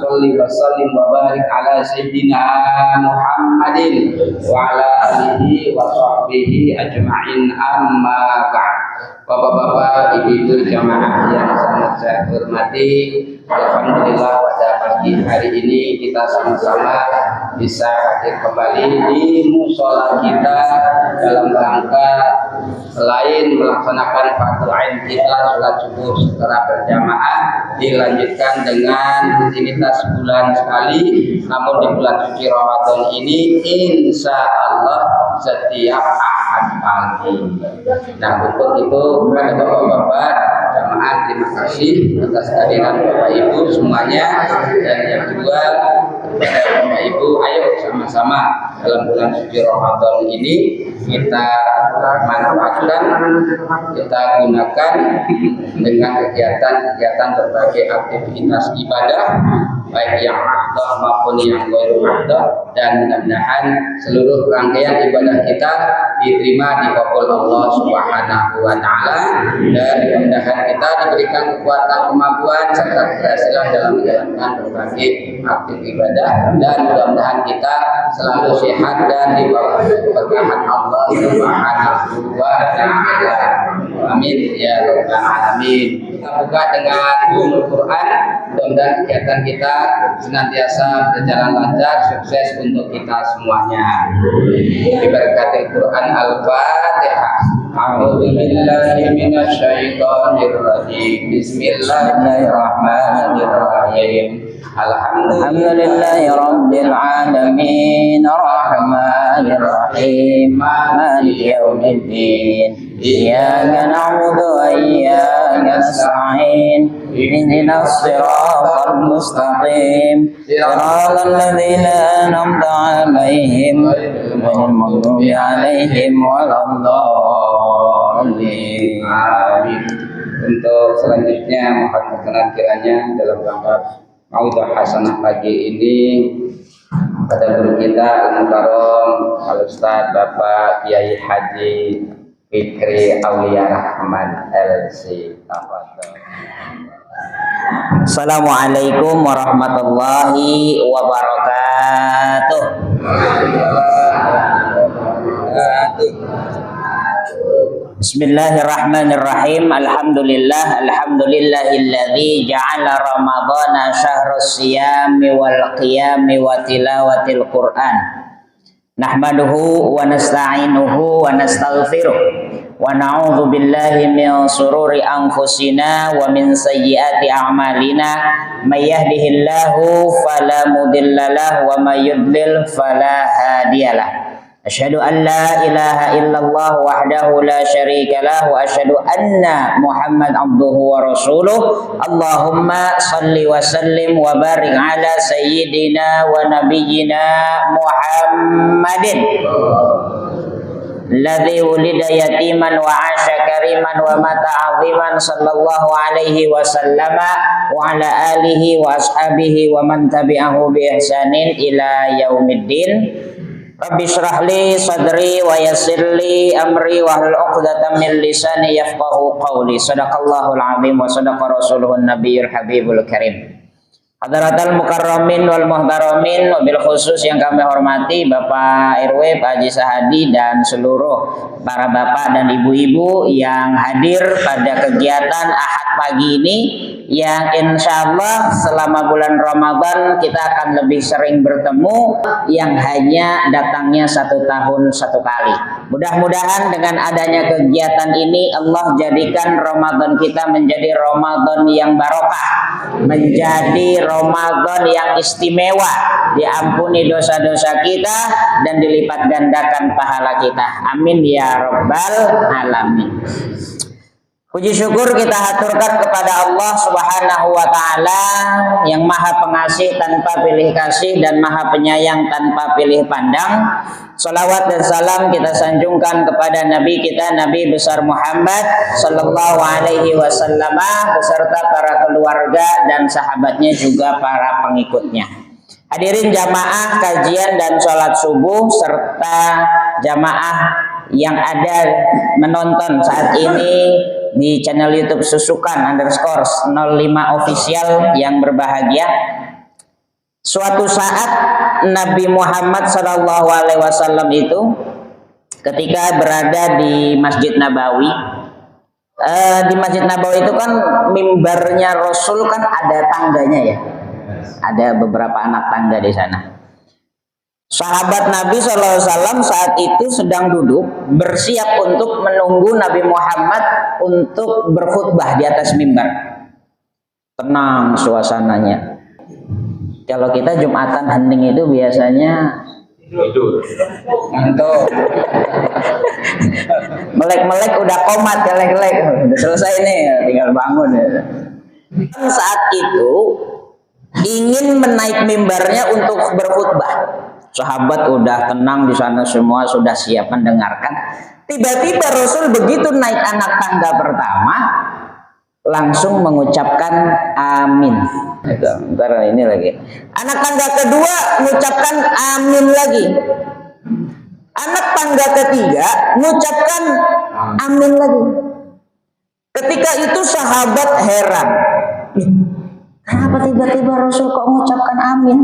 sholli wa sallim wa barik ala sayyidina Muhammadin wa ala alihi wa sahbihi ajma'in, amma ba'd. Bapak-bapak, ibu-ibu jamaah yang sangat saya hormati, alhamdulillah pada pagi hari ini kita sama-sama bisa hadir kembali di musola kita dalam rangka selain melaksanakan fardu ain kita sholat subuh secara berjamaah, dilanjutkan dengan rutinitas bulan sekali. Namun di bulan suci Ramadan ini insya Allah setiap ahad pagi. Nah, untuk itu kepada bapak-bapak jamaah, terima kasih atas kehadiran bapak ibu semuanya. Dan yang kedua, kepada bapak ibu, ayo sama-sama dalam bulan suci Ramadan ini kita manfaatkan, kita gunakan dengan kegiatan-kegiatan berbagai aktivitas ibadah, baik yang afdal maupun yang ghairu afdal, dan mudah-mudahan seluruh rangkaian ibadah kita diterima, dikabul Allah Subhanahu wa taala, dan mudah-mudahan kita diberikan kekuatan, kemampuan serta keberhasilan dalam menjalankan berbagai aktivitas ibadah, dan mudah-mudahan kita selalu sehat dan di bawah berkahan Allah Subhanahu wa taala. Amin ya rabbal alamin. Kita buka dengan Ummul Quran. Mudah-mudahan kegiatan kita senantiasa berjalan lancar, sukses untuk kita semuanya. Diberkati Quran Al-Fatihah. A'udzu billahi minasyaitonir rajim. Bismillahirrahmanirrahim. Alhamdulillahi rabbil alamin, arrahmanir rahim, maliki yaumiddin. Iyyaka na'budu wa iyyaka nasta'in. Ihdinas siratal mustaqim. Siratal ladzina an'amta 'alaihim ghairil maghdubi 'alaihim waladdallin. Amin. Untuk selanjutnya mohon perkenan kiranya dalam rangka Maudah Hasanah pagi ini pada guru kita Al-Mukarram Al-Ustaz Bapak Kiai Haji Fikri Aulia Rahman LC. Assalamualaikum warahmatullahi wabarakatuh. Bismillahirrahmanirrahim. Alhamdulillahilladzi ja'ala ramadhana syahrus siyami wal qiyami wa tilawatil Qur'an. Nahmaduhu wa nasta'inuhu wa nastaghfiruh wa na'udzu billahi min shururi anfusina wa min sayyiati a'malina. May yahdihillahu fala mudhillalah wa may yudlil fala hadiyalah. Asyhadu an la ilaha illallah wahdahu la syarika lah wa asyhadu anna Muhammad abduhu wa rasuluh. Allahumma salli wa sallim wa barik ala sayyidina wa nabiyyina Muhammadin alladzi wulida yatiman wa 'asha kariman wa mata 'aziman sallallahu alaihi wasallama wa ala alihi wa ashabihi wa man tabi'ahu bi ihsanin ila yaumiddin. Rabbi syrah li sadri wa yassir li amri wa hlul 'uqdatam min lisani yafqahu qawli. Shadaqallahul 'azim wa shadaqa rasuluhun nabiyyul habibul karim. Hadratal mukarramin wal muhtaramin, wabil khusus yang kami hormati Bapak RW, Pak Haji Sahadi, dan seluruh para bapak dan ibu-ibu yang hadir pada kegiatan Ahad pagi ini, yang insya Allah selama bulan Ramadan kita akan lebih sering bertemu, yang hanya datangnya 1 tahun 1 kali. Mudah-mudahan dengan adanya kegiatan ini Allah jadikan Ramadan kita menjadi Ramadan yang barokah, menjadi Ramadan yang istimewa, diampuni dosa-dosa kita dan dilipat gandakan pahala kita. Amin ya rabbal alamin. Puji syukur kita haturkan kepada Allah Subhanahu wa taala yang Maha Pengasih tanpa pilih kasih dan Maha Penyayang tanpa pilih pandang. Salawat dan salam kita sanjungkan kepada Nabi kita, Nabi besar Muhammad sallallahu alaihi wasallam, beserta para keluarga dan sahabatnya juga para pengikutnya. Hadirin jamaah kajian dan sholat subuh serta jamaah yang ada menonton saat ini di channel YouTube Susukan _05 official yang berbahagia. Suatu saat Nabi Muhammad SAW itu ketika berada di Masjid Nabawi, di Masjid Nabawi itu kan mimbarnya Rasul kan ada tangganya ya, ada beberapa anak tangga di sana. Sahabat Nabi SAW saat itu sedang duduk bersiap untuk menunggu Nabi Muhammad untuk berkhutbah di atas mimbar. Tenang suasananya. Kalau kita Jumatan hening itu biasanya tidur, ngantuk, melek-melek udah komat, gelek-gelek udah selesai nih, tinggal bangun ya. Saat itu ingin menaik mimbarnya untuk berkhutbah. Sahabat udah tenang di sana semua, sudah siap mendengarkan. Tiba-tiba Rasul begitu naik anak tangga pertama, langsung mengucapkan amin. Bentar ini lagi. Anak tangga kedua mengucapkan amin lagi. Anak tangga ketiga mengucapkan amin lagi. Ketika itu sahabat heran. Kenapa tiba-tiba Rasul kok mengucapkan amin?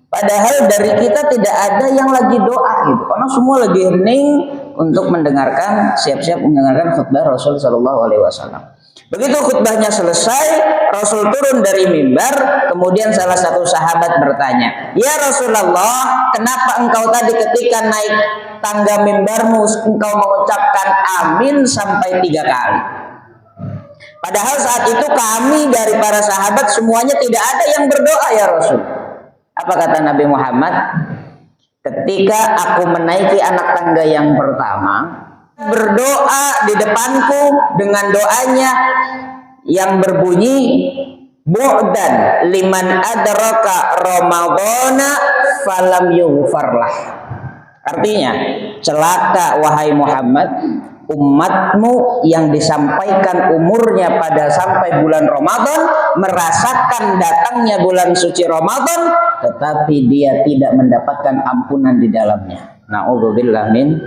Padahal dari kita tidak ada yang lagi doa gitu. Karena semua lagi hening untuk mendengarkan, siap-siap mendengarkan khutbah Rasul Shallallahu Alaihi Wasallam. Begitu khutbahnya selesai, Rasul turun dari mimbar, kemudian salah satu sahabat bertanya, "Ya Rasulullah, kenapa engkau tadi ketika naik tangga mimbarmu engkau mengucapkan amin sampai 3 kali? Padahal saat itu kami dari para sahabat semuanya tidak ada yang berdoa ya Rasul." Apa kata Nabi Muhammad? Ketika aku menaiki anak tangga yang pertama, berdoa di depanku dengan doanya yang berbunyi bu'dan liman adraka ramadhana falam yughfarlah. Artinya, celaka wahai Muhammad, umatmu yang disampaikan umurnya pada sampai bulan Ramadan, merasakan datangnya bulan suci Ramadan, tetapi dia tidak mendapatkan ampunan di dalamnya. Na'udzubillah min.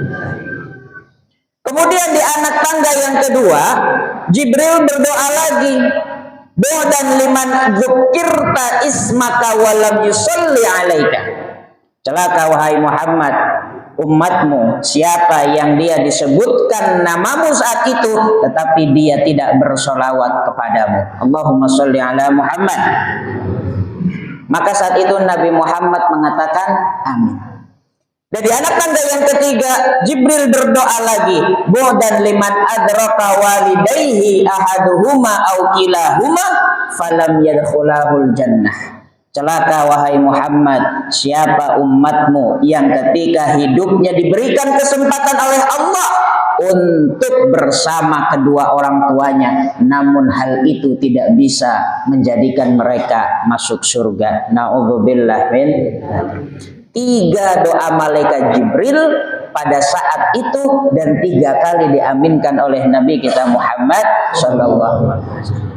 Kemudian di anak tangga yang kedua, Jibril berdoa lagi, "Bu'dan liman dzukirta ismaka wa lam yusalli 'alaika." Celaka wahai Muhammad, umatmu siapa yang dia disebutkan namamu saat itu tetapi dia tidak bersolawat kepadamu. Allahumma sholli ala Muhammad. Maka saat itu Nabi Muhammad mengatakan amin. Dari anak tangga yang ketiga, Jibril berdoa lagi, "Bu'dan liman adraka walidayhi ahaduhuma aw kilahuma falam yadkhulahul jannah." Celaka wahai Muhammad, siapa umatmu yang ketika hidupnya diberikan kesempatan oleh Allah untuk bersama kedua orang tuanya, namun hal itu tidak bisa menjadikan mereka masuk surga. Na'udzubillah min. 3 doa malaikat Jibril pada saat itu dan 3 kali diaminkan oleh Nabi kita Muhammad sallallahu alaihi wasallam.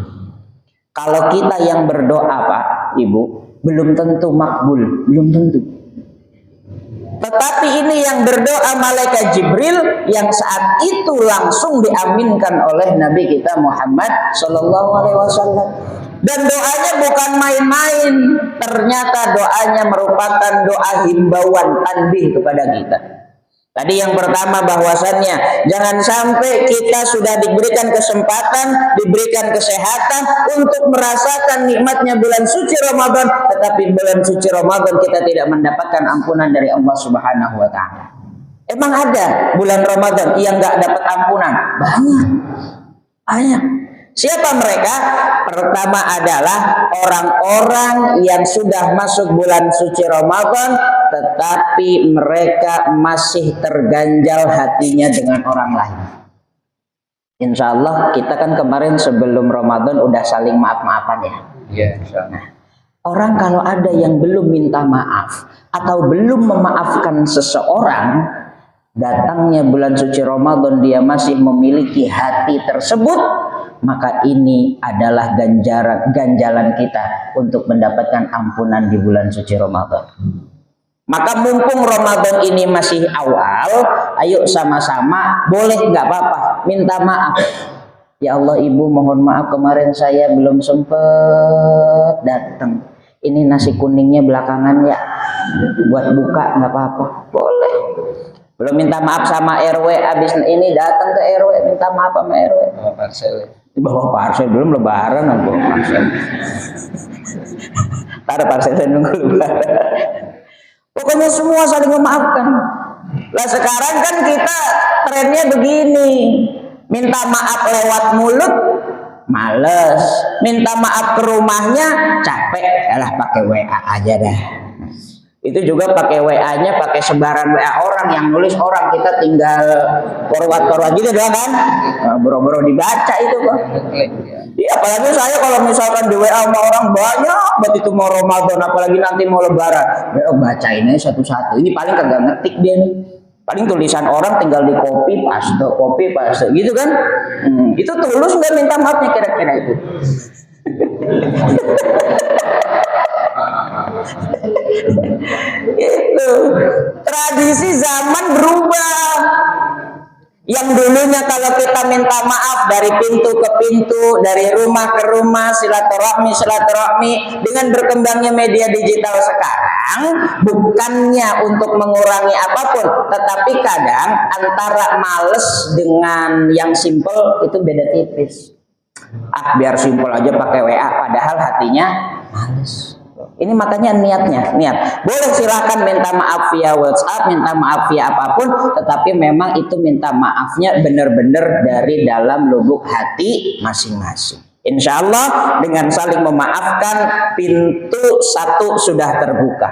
Kalau kita yang berdoa Pak, Ibu, belum tentu makbul, belum tentu. Tetapi ini yang berdoa malaikat Jibril yang saat itu langsung diaminkan oleh Nabi kita Muhammad sallallahu alaihi wasallam. Dan doanya bukan main-main, ternyata doanya merupakan doa himbauan tanbih kepada kita. Tadi yang pertama bahwasannya jangan sampai kita sudah diberikan kesempatan, diberikan kesehatan untuk merasakan nikmatnya bulan suci Ramadan, tetapi bulan suci Ramadan kita tidak mendapatkan ampunan dari Allah Subhanahu wa taala. Emang ada bulan Ramadan yang enggak dapat ampunan? Banyak. Banyak. Siapa mereka? Pertama adalah orang-orang yang sudah masuk bulan suci Ramadan tetapi mereka masih terganjal hatinya dengan orang lain. Insya Allah kita kan kemarin sebelum Ramadan udah saling maaf-maafan ya. Iya, insya Allah. Nah, orang kalau ada yang belum minta maaf atau belum memaafkan seseorang, datangnya bulan suci Ramadan dia masih memiliki hati tersebut, maka ini adalah ganjalan kita untuk mendapatkan ampunan di bulan suci Ramadan. Maka mumpung Ramadan ini masih awal, ayo sama-sama, boleh nggak apa-apa, minta maaf. Ya Allah, Ibu mohon maaf kemarin saya belum sempat datang. ini nasi kuningnya belakangan ya, buat buka nggak apa-apa, boleh. Belum minta maaf sama RW, abis ini datang ke RW minta maaf sama RW. Bawa parcel. Bawa parcel belum lebaran, bawa parcel. Taruh parselnya nunggu lebaran. Pokoknya semua saling memaafkan. Lah sekarang kan kita trennya begini, minta maaf lewat mulut males, minta maaf ke rumahnya capek, yalah pakai WA aja dah. Itu juga pakai WA-nya, pakai sebaran WA orang yang nulis orang, kita tinggal forward gitu doang kan. Nah, boro-boro dibaca itu kok. Iya, apalagi saya kalau misalkan di WA sama orang banyak, berarti itu mau Ramadan, apalagi nanti mau Lebaran. Ya bacain aja satu-satu. Ini paling kagak ngetik dia nih. Paling tulisan orang tinggal di copy paste gitu kan. Itu tulus nggak minta maafnya kira-kira itu? Itu tradisi zaman berubah. Yang dulunya kalau kita minta maaf dari pintu ke pintu, dari rumah ke rumah, silaturahmi, dengan berkembangnya media digital sekarang, bukannya untuk mengurangi apapun, tetapi kadang antara males dengan yang simple itu beda tipis. Biar simple aja pakai WA, padahal hatinya males. Ini makanya niat. Boleh silakan minta maaf via WhatsApp, minta maaf via apapun, tetapi memang itu minta maafnya benar-benar dari dalam lubuk hati masing-masing. Insya Allah dengan saling memaafkan pintu satu sudah terbuka.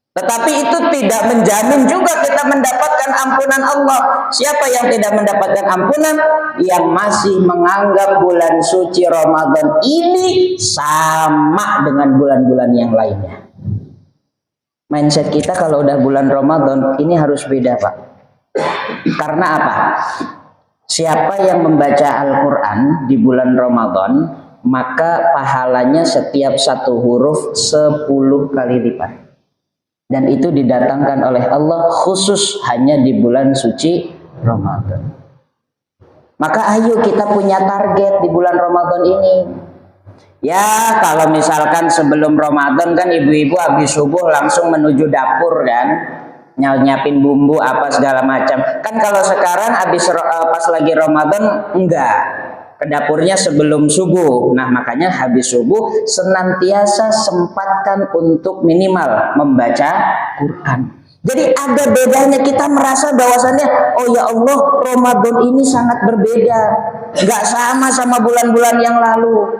Tetapi itu tidak menjamin juga kita mendapatkan ampunan Allah. Siapa yang tidak mendapatkan ampunan? Yang masih menganggap bulan suci Ramadan ini sama dengan bulan-bulan yang lainnya. Mindset kita kalau udah bulan Ramadan ini harus beda, Pak. Karena apa? Siapa yang membaca Al-Quran di bulan Ramadan, maka pahalanya setiap satu huruf 10 kali lipat. Dan itu didatangkan oleh Allah khusus hanya di bulan suci Ramadan. Maka ayo kita punya target di bulan Ramadan ini. Ya kalau misalkan sebelum Ramadan kan ibu-ibu habis subuh langsung menuju dapur kan, nyiapin bumbu apa segala macam. Kan kalau sekarang habis pas lagi Ramadan enggak. Ke dapurnya sebelum subuh. Nah makanya habis subuh senantiasa sempatkan untuk minimal membaca Quran. Jadi ada bedanya, kita merasa bahwasannya oh ya Allah Ramadan ini sangat berbeda, nggak sama bulan-bulan yang lalu.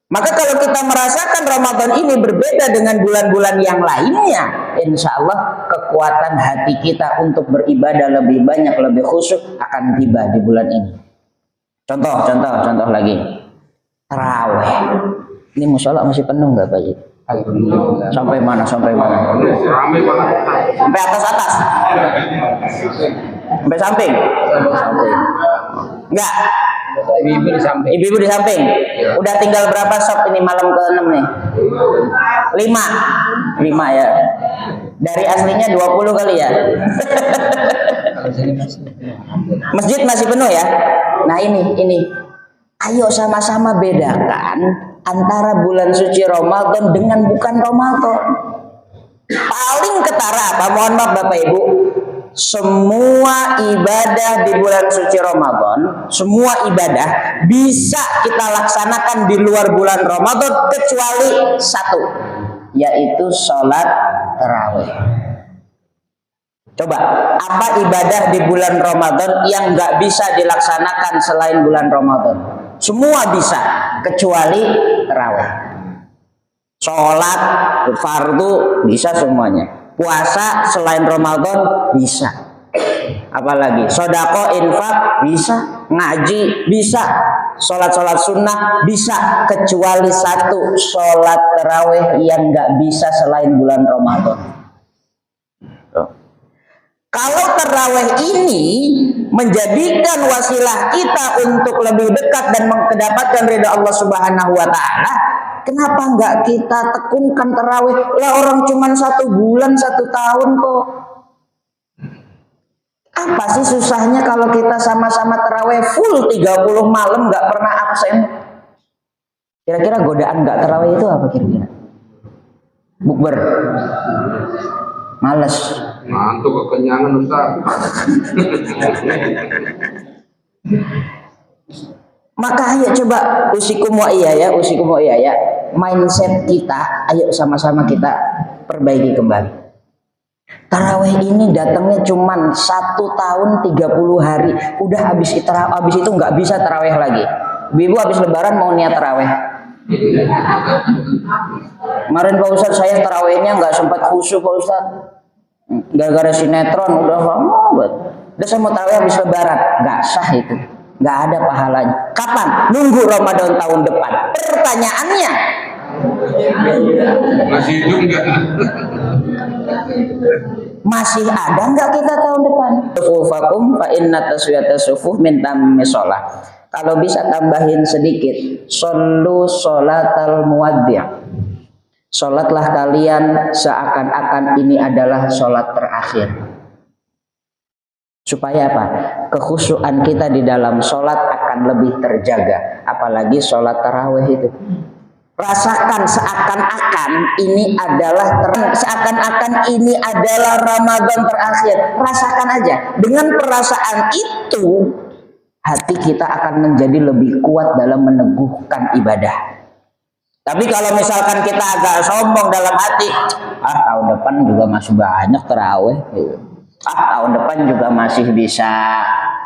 Maka kalau kita merasakan Ramadan ini berbeda dengan bulan-bulan yang lainnya, insya Allah kekuatan hati kita untuk beribadah lebih banyak, lebih khusyuk akan tiba di bulan ini. Contoh lagi, taraweh. Ini musola masih penuh nggak Pak Ji? Sampai mana? Sampai atas? Sampai samping? Enggak. Ibu-ibu di samping. Udah tinggal berapa shop ini malam ke-6 nih? 5 ya. Dari aslinya 20 kali ya. Masjid masih penuh ya. Nah ini. Ayo sama-sama bedakan antara bulan suci Ramadan dengan bukan Ramadan. Paling ketara apa? Mohon maaf Bapak Ibu. Semua ibadah di bulan suci Ramadan, semua ibadah bisa kita laksanakan di luar bulan Ramadan kecuali satu, yaitu sholat tarawih. Coba, apa ibadah di bulan Ramadan yang nggak bisa dilaksanakan selain bulan Ramadan? Semua bisa, kecuali tarawih. Sholat fardu bisa semuanya. Puasa selain Ramadan bisa. Apalagi sodako, infak bisa, ngaji bisa, sholat sunnah bisa, kecuali satu, sholat tarawih yang nggak bisa selain bulan Ramadan. Kalau tarawih ini menjadikan wasilah kita untuk lebih dekat dan mendapatkan ridha Allah Subhanahu wa Ta'ala, kenapa nggak kita tekunkan tarawih? Lah orang cuma 1 bulan 1 tahun kok. Apa sih susahnya kalau kita sama-sama tarawih full 30 malam nggak pernah absen? Kira-kira godaan nggak tarawih itu apa kira-kira? Bukber. Males. Mantuk kekenyangan Ustaz. Maka ayo coba usikum wa iya ya. Mindset kita, ayo sama-sama kita perbaiki kembali. Tarawih ini datangnya cuman 1 tahun 30 hari. Udah habis itu nggak bisa tarawih lagi. Ibu habis lebaran mau niat tarawih. Kemarin Pak Ustadz saya tarawihnya nggak sempat khusyuk Pak Ustadz. Gara-gara sinetron udah lama banget. Udah saya mau tarawih habis lebaran. Nggak sah itu. Nggak ada pahalanya. Kapan? Nunggu Ramadan tahun depan. Pertanyaannya. Masih hidup nggak? Masih ada nggak kita tahun depan? Sufufakum fa inna taswiyata sufuh min tammi shalah. Kalau bisa tambahin sedikit, shollu sholatal muwaddi'. Sholatlah kalian seakan-akan ini adalah sholat terakhir. Supaya apa? Kekhusyuan kita di dalam sholat akan lebih terjaga. Apalagi sholat tarawih itu. Rasakan seakan-akan ini adalah Ramadan terakhir. Rasakan aja. Dengan perasaan itu, hati kita akan menjadi lebih kuat dalam meneguhkan ibadah. Tapi kalau misalkan kita agak sombong dalam hati, tahun depan juga masih banyak tarawih, tahun depan juga masih bisa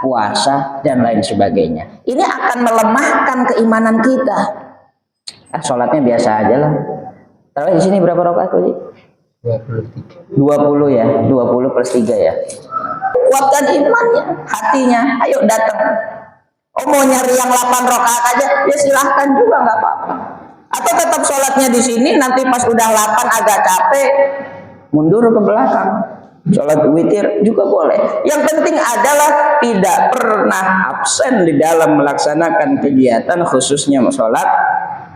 puasa dan lain sebagainya. Ini akan melemahkan keimanan kita. Sholatnya biasa aja lah. Tarawih di sini berapa rakaat, Pak? 20 ya, 20 plus 3 ya. Kuatkan imannya, hatinya, ayo datang. Mau nyari yang 8 rakaat aja, ya silahkan juga nggak apa-apa. Atau tetap sholatnya di sini, nanti pas udah 8 agak capek, mundur ke belakang. Sholat witir juga boleh. Yang penting adalah tidak pernah absen di dalam melaksanakan kegiatan, khususnya sholat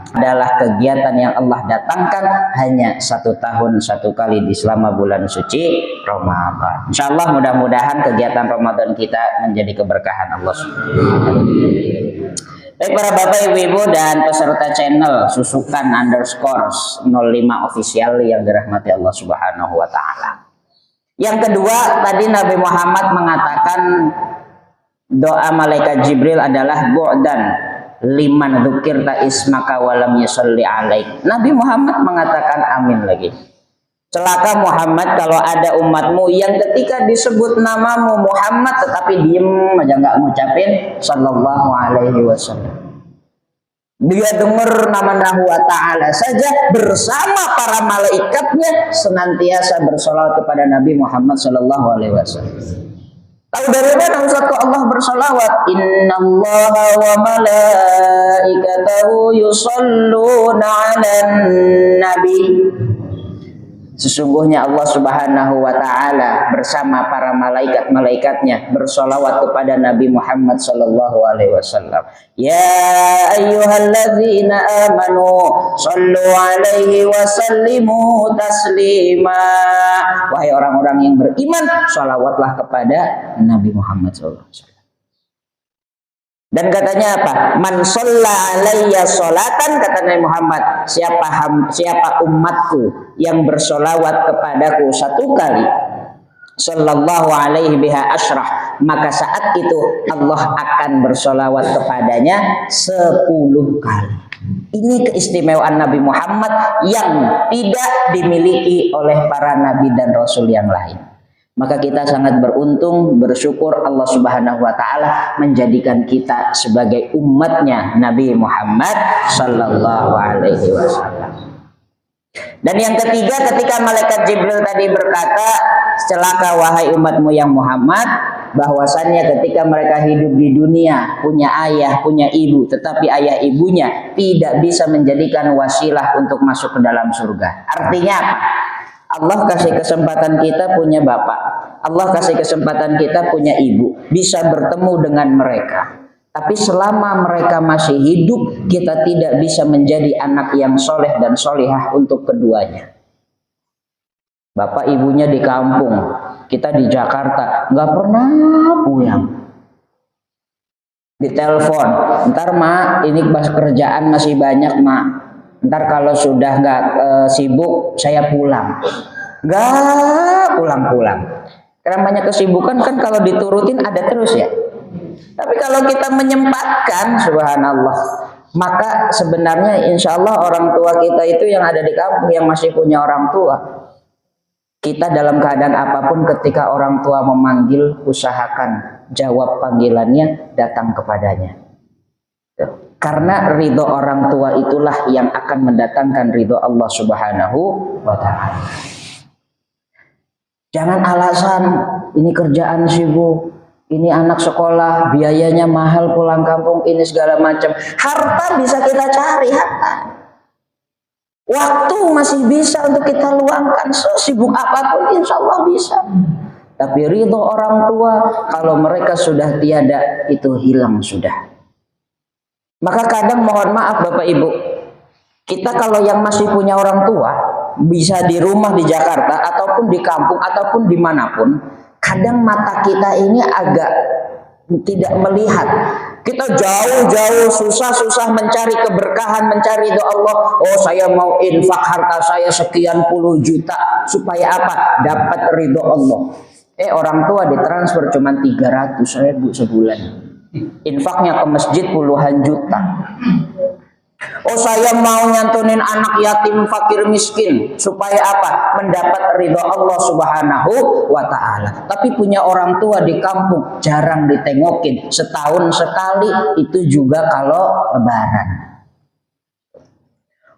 adalah kegiatan yang Allah datangkan hanya 1 tahun 1 kali di selama bulan suci Ramadan. Insya Allah mudah-mudahan kegiatan Ramadan kita menjadi keberkahan Allah Subhanahu. Baik para bapak ibu dan peserta channel Susukan _ 05 official yang dirahmati Allah Subhanahu wa taala. Yang kedua, tadi Nabi Muhammad mengatakan doa malaikat Jibril adalah bu'dan liman dzukirta ismaka walam yusalli alaik. Nabi Muhammad mengatakan amin lagi. Celaka Muhammad kalau ada umatmu yang ketika disebut namamu Muhammad tetapi diem aja nggak ngucapin sallallahu alaihi wasallam. Dia dengar nama wa ta'ala saja bersama para malaikatnya senantiasa bersolawat kepada Nabi Muhammad sallallahu alaihi wasallam. Tahu dari mana Ustaz kok Allah bersolawat? Innallaha wa malaikatahu yusholluna 'alan nabi. Sesungguhnya Allah Subhanahu wa taala bersama para malaikat-malaikatnya bersolawat kepada Nabi Muhammad sallallahu alaihi wasallam. Ya ayyuhalladzina amanu shallu alaihi wa sallimu taslima. Wahai orang-orang yang beriman, sholawatlah kepada Nabi Muhammad sallallahu alaihi wasallam. Dan katanya apa? Man shalla alayya sholatan, kata Nabi Muhammad, siapa umatku yang bersolawat kepadaku 1 kali, sallallahu alaihi biha asyrah, maka saat itu Allah akan bersolawat kepadanya 10 kali. Ini keistimewaan Nabi Muhammad yang tidak dimiliki oleh para nabi dan rasul yang lain. Maka kita sangat beruntung, bersyukur Allah Subhanahu wa taala menjadikan kita sebagai umatnya Nabi Muhammad sallallahu alaihi wasallam. Dan yang ketiga, ketika malaikat Jibril tadi berkata, celaka wahai umatmu yang Muhammad, bahwasannya ketika mereka hidup di dunia punya ayah, punya ibu, tetapi ayah ibunya tidak bisa menjadikan wasilah untuk masuk ke dalam surga. Artinya apa? Allah kasih kesempatan kita punya bapak, Allah kasih kesempatan kita punya ibu, bisa bertemu dengan mereka. Tapi selama mereka masih hidup, kita tidak bisa menjadi anak yang soleh dan solihah untuk keduanya. Bapak ibunya di kampung, kita di Jakarta, nggak pernah pulang. Ditelepon, ntar mak, ini pas kerjaan masih banyak mak. Ntar kalau sudah nggak sibuk saya pulang. Nggak pulang-pulang. Karena banyak kesibukan kan kalau diturutin ada terus ya. Tapi kalau kita menyempatkan, subhanallah, maka sebenarnya insya Allah orang tua kita itu yang ada di kampung yang masih punya orang tua, kita dalam keadaan apapun ketika orang tua memanggil, usahakan jawab panggilannya, datang kepadanya. Karena ridho orang tua itulah yang akan mendatangkan ridho Allah Subhanahu wa ta'ala. Jangan alasan ini kerjaan sibuk, ini anak sekolah, biayanya mahal pulang kampung, ini segala macam. Harta bisa kita cari, harta. Waktu masih bisa untuk kita luangkan, sesibuk apapun insya Allah bisa. Tapi ridho orang tua kalau mereka sudah tiada, itu hilang sudah. Maka kadang mohon maaf Bapak Ibu, kita kalau yang masih punya orang tua, bisa di rumah di Jakarta ataupun di kampung ataupun dimanapun, kadang mata kita ini agak tidak melihat. Kita jauh-jauh susah-susah mencari keberkahan, mencari ridho Allah. Oh, saya mau infak harta saya sekian puluh juta supaya apa? Dapat ridho Allah. Orang tua ditransfer cuma 300.000 sebulan. Infaknya ke masjid puluhan juta. Oh, saya mau nyantunin anak yatim fakir miskin supaya apa? Mendapat ridho Allah Subhanahu wa ta'ala. Tapi punya orang tua di kampung jarang ditengokin, setahun sekali, itu juga kalau lebaran.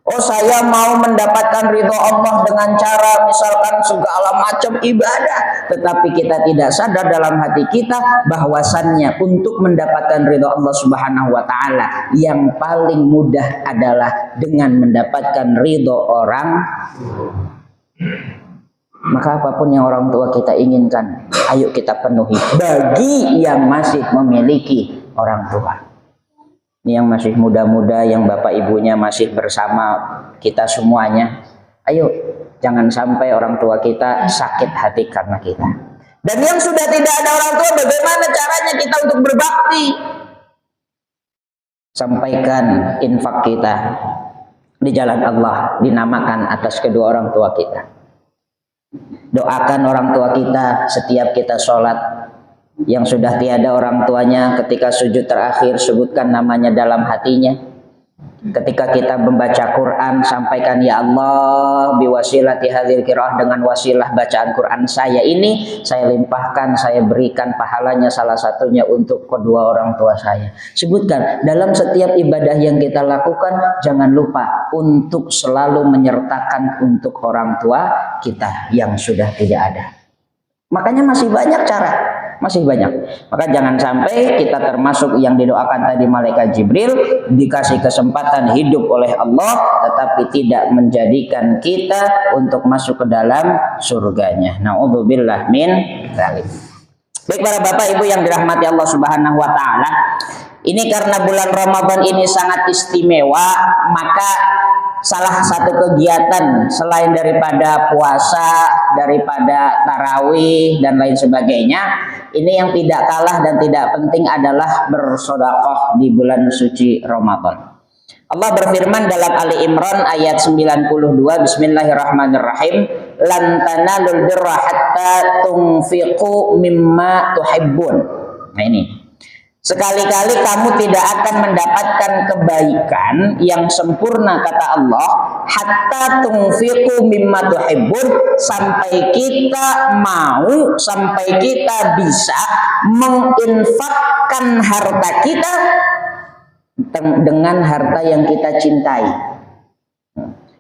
Oh, saya mau mendapatkan ridho Allah dengan cara misalkan segala macam ibadah, tetapi kita tidak sadar dalam hati kita bahwasannya untuk mendapatkan ridho Allah Subhanahu wa ta'ala yang paling mudah adalah dengan mendapatkan ridho orang. Maka apapun yang orang tua kita inginkan, ayo kita penuhi bagi yang masih memiliki orang tua. Ini yang masih muda-muda, yang bapak ibunya masih bersama kita semuanya. Ayo, jangan sampai orang tua kita sakit hati karena kita. Dan yang sudah tidak ada orang tua, bagaimana caranya kita untuk berbakti? Sampaikan infak kita di jalan Allah, dinamakan atas kedua orang tua kita. Doakan orang tua kita setiap kita sholat. Yang sudah tiada orang tuanya, ketika sujud terakhir sebutkan namanya dalam hatinya. Ketika kita membaca Quran, sampaikan ya Allah biwasilati hadzal qiraah, dengan wasilah bacaan Quran saya ini, saya limpahkan, saya berikan pahalanya salah satunya untuk kedua orang tua saya. Sebutkan dalam setiap ibadah yang kita lakukan, jangan lupa untuk selalu menyertakan untuk orang tua kita yang sudah tidak ada. Makanya masih banyak cara, masih banyak. Maka jangan sampai kita termasuk yang didoakan tadi malaikat Jibril, dikasih kesempatan hidup oleh Allah, tetapi tidak menjadikan kita untuk masuk ke dalam surganya. Na'udzubillah min dzalik. Baik para bapak ibu yang dirahmati Allah Subhanahu wa ta'ala, ini karena bulan Ramadan ini sangat istimewa, maka salah satu kegiatan selain daripada puasa, daripada tarawih dan lain sebagainya, ini yang tidak kalah dan tidak penting adalah bersedekah di bulan suci Ramadan. Allah berfirman dalam Ali Imran ayat 92, Bismillahirrahmanirrahim, lan tanalul birra hatta tunfiqu mimma tuhibbun. Nah ini, sekali-kali kamu tidak akan mendapatkan kebaikan yang sempurna kata Allah hatta tunfiqu mimma tuhibbun, sampai kita mau, sampai kita bisa menginfakkan harta kita dengan harta yang kita cintai.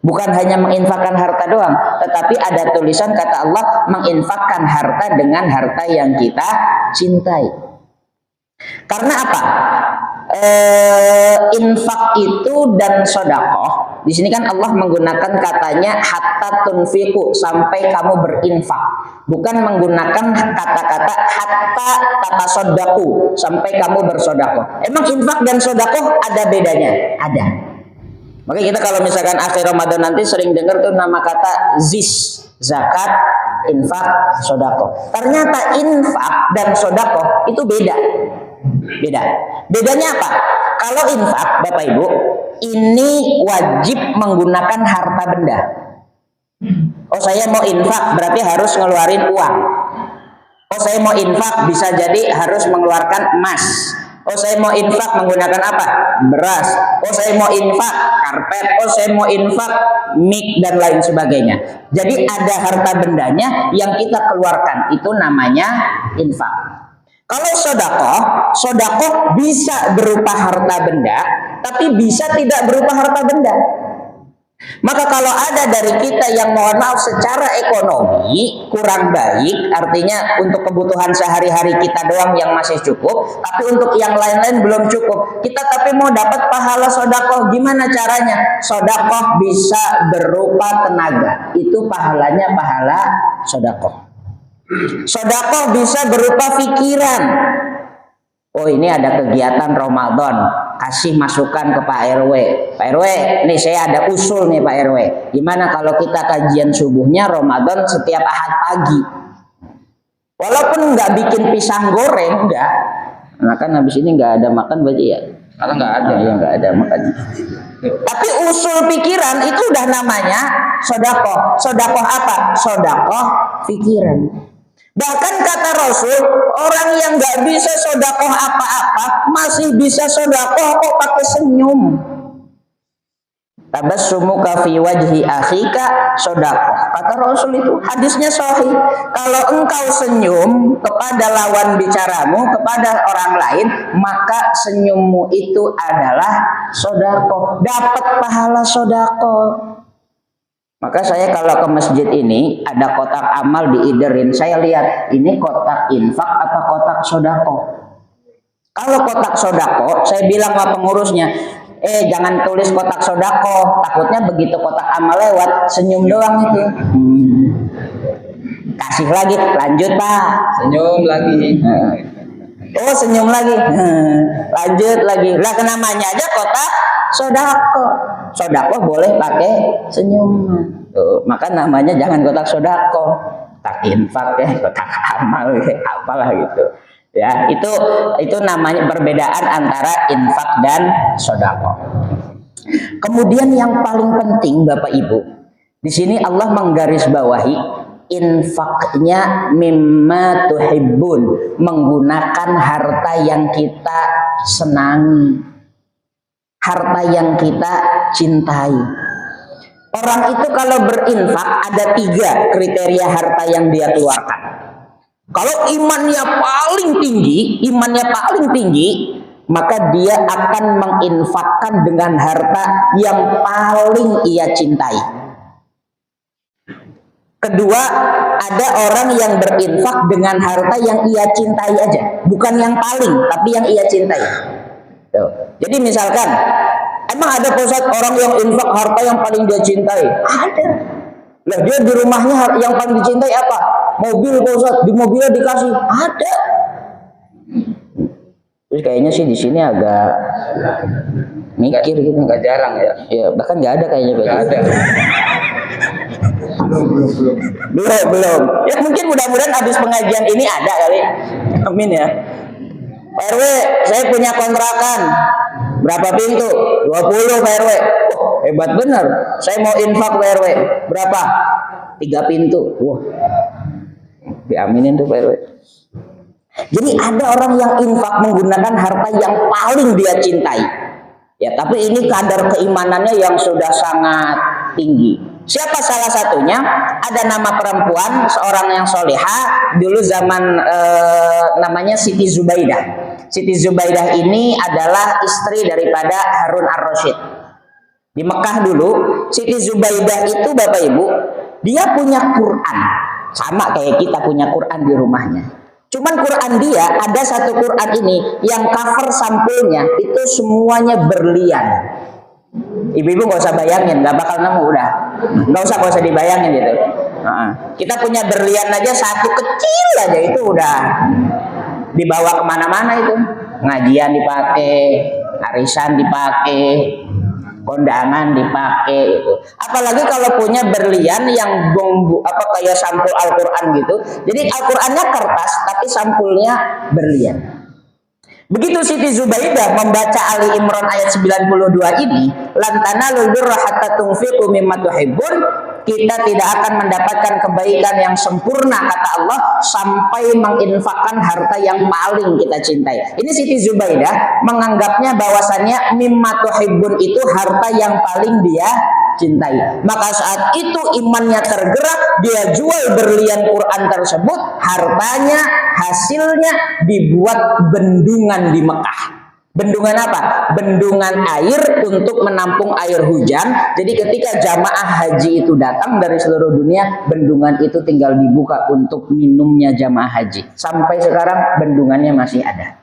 Bukan hanya menginfakkan harta doang, tetapi ada tulisan kata Allah menginfakkan harta dengan harta yang kita cintai. Karena apa? Infak itu dan sedekah. Di sini kan Allah menggunakan katanya hatta tunfiqu, sampai kamu berinfak. Bukan menggunakan kata-kata hatta tatasaddaqu, sampai kamu bersedekah. Emang infak dan sedekah ada bedanya? Ada. Makanya kita kalau misalkan akhir Ramadan nanti sering dengar tuh nama kata zis, zakat, infak, sedekah. Ternyata infak dan sedekah itu beda. Bedanya apa? Kalau infak, Bapak Ibu, ini wajib menggunakan harta benda. Oh, saya mau infak berarti harus ngeluarin uang. Oh, saya mau infak bisa jadi harus mengeluarkan emas. Oh, saya mau infak menggunakan apa? Beras. Oh, saya mau infak karpet. Oh, saya mau infak mik dan lain sebagainya. Jadi ada harta bendanya yang kita keluarkan, itu namanya infak. Kalau sodakoh bisa berupa harta benda, tapi bisa tidak berupa harta benda. Maka kalau ada dari kita yang mohon maaf secara ekonomi kurang baik, artinya untuk kebutuhan sehari-hari kita doang yang masih cukup, tapi untuk yang lain-lain belum cukup, kita tapi mau dapat pahala sodakoh, gimana caranya? Sodakoh bisa berupa tenaga, itu pahalanya pahala sodakoh. Sodakoh bisa berupa pikiran. Oh, ini ada kegiatan Ramadan, kasih masukan ke Pak RW. Pak RW, nih saya ada usul nih Pak RW. Gimana kalau kita kajian subuhnya Ramadan setiap Ahad pagi? Walaupun nggak bikin pisang goreng, enggak. Nah kan habis ini nggak ada makan berarti ya? Kalau nggak ada, ya nggak ada makan. Tapi usul pikiran itu udah namanya sodakoh. Sodakoh apa? Sodakoh pikiran. Bahkan kata Rasul, orang yang nggak bisa sodakoh apa-apa masih bisa sodakoh kok pakai senyum. Tabassumuka fi wajhi akhika sodakoh. Kata Rasul itu hadisnya sahih. Kalau engkau senyum kepada lawan bicaramu, kepada orang lain, maka senyummu itu adalah sodakoh. Dapat pahala sodakoh. Maka saya kalau ke masjid ini ada kotak amal diiderin, saya lihat ini kotak infak apa kotak sodako. Kalau kotak sodako, saya bilang sama pengurusnya, jangan tulis kotak sodako, takutnya begitu kotak amal lewat senyum doang itu. Kasih lagi, lanjut Pak. Senyum lagi. Oh, senyum lagi. Lanjut lagi. Lah namanya aja kotak sodako. Sodako boleh pakai senyuman. Maka namanya jangan kotak sodako, kotak infak ya, kotak amal ya, apalah gitu. Ya, itu namanya perbedaan antara infak dan sodako. Kemudian yang paling penting Bapak Ibu, di sini Allah menggarisbawahi infaknya mimma tuhibbun, menggunakan harta yang kita senangi, harta yang kita cintai. Orang itu kalau berinfak ada 3 kriteria harta yang dia keluarkan. Kalau imannya paling tinggi, maka dia akan menginfakkan dengan harta yang paling ia cintai. Kedua, ada orang yang berinfak dengan harta yang ia cintai aja, bukan yang paling, tapi yang ia cintai. Jadi misalkan, emang ada pusat orang yang infak harta yang paling dia cintai? Ada. Lah dia di rumahnya yang paling dicintai apa? Mobil pusat, di mobilnya dikasih. Ada. Terus kayaknya sih di sini agak mikir gitu, nggak jarang ya. Ya bahkan nggak ada kayaknya. Nggak ada. Belum. Ya mungkin mudah-mudahan habis pengajian ini ada kali. Amin ya. Pak RW, saya punya kontrakan. Berapa pintu? 20 Pak RW. Oh, hebat benar. Saya mau infak Pak RW. Berapa? 3 pintu. Wah. Diaminin tuh Pak RW. Jadi ada orang yang infak menggunakan harta yang paling dia cintai. Ya, tapi ini kadar keimanannya yang sudah sangat tinggi. Siapa salah satunya? Ada nama perempuan, seorang yang solehah. Dulu zaman namanya Siti Zubaidah. Siti Zubaidah ini adalah istri daripada Harun ar-Rasyid. Di Mekah dulu, Siti Zubaidah itu Bapak Ibu, dia punya Quran. Sama kayak kita punya Quran di rumahnya. Cuman Quran dia, ada satu Quran ini yang cover sampulnya itu semuanya berlian. Ibu-ibu nggak usah bayangin, nggak bakal nemu udah. Nggak usah dibayangin gitu. Kita punya berlian aja satu kecil aja itu udah dibawa kemana-mana itu. Ngajian dipakai, arisan dipakai, kondangan dipakai itu. Apalagi kalau punya berlian yang kayak sampul Al-Quran gitu. Jadi Al-Qurannya kertas tapi sampulnya berlian. Begitu Siti Zubaidah membaca Ali Imran ayat 92 ini, lan tanalul birra hatta tunfiqu mimma tuhibbun, kita tidak akan mendapatkan kebaikan yang sempurna kata Allah sampai menginfakkan harta yang paling kita cintai. Ini Siti Zubaidah menganggapnya bahwasannya mimma tuhibbun itu harta yang paling dia cintai. Maka saat itu imannya tergerak, dia jual berlian Quran tersebut, hartanya hasilnya dibuat bendungan di Mekah. Bendungan apa? Bendungan air untuk menampung air hujan. Jadi ketika jamaah haji itu datang dari seluruh dunia, bendungan itu tinggal dibuka untuk minumnya jamaah haji. Sampai sekarang bendungannya masih ada.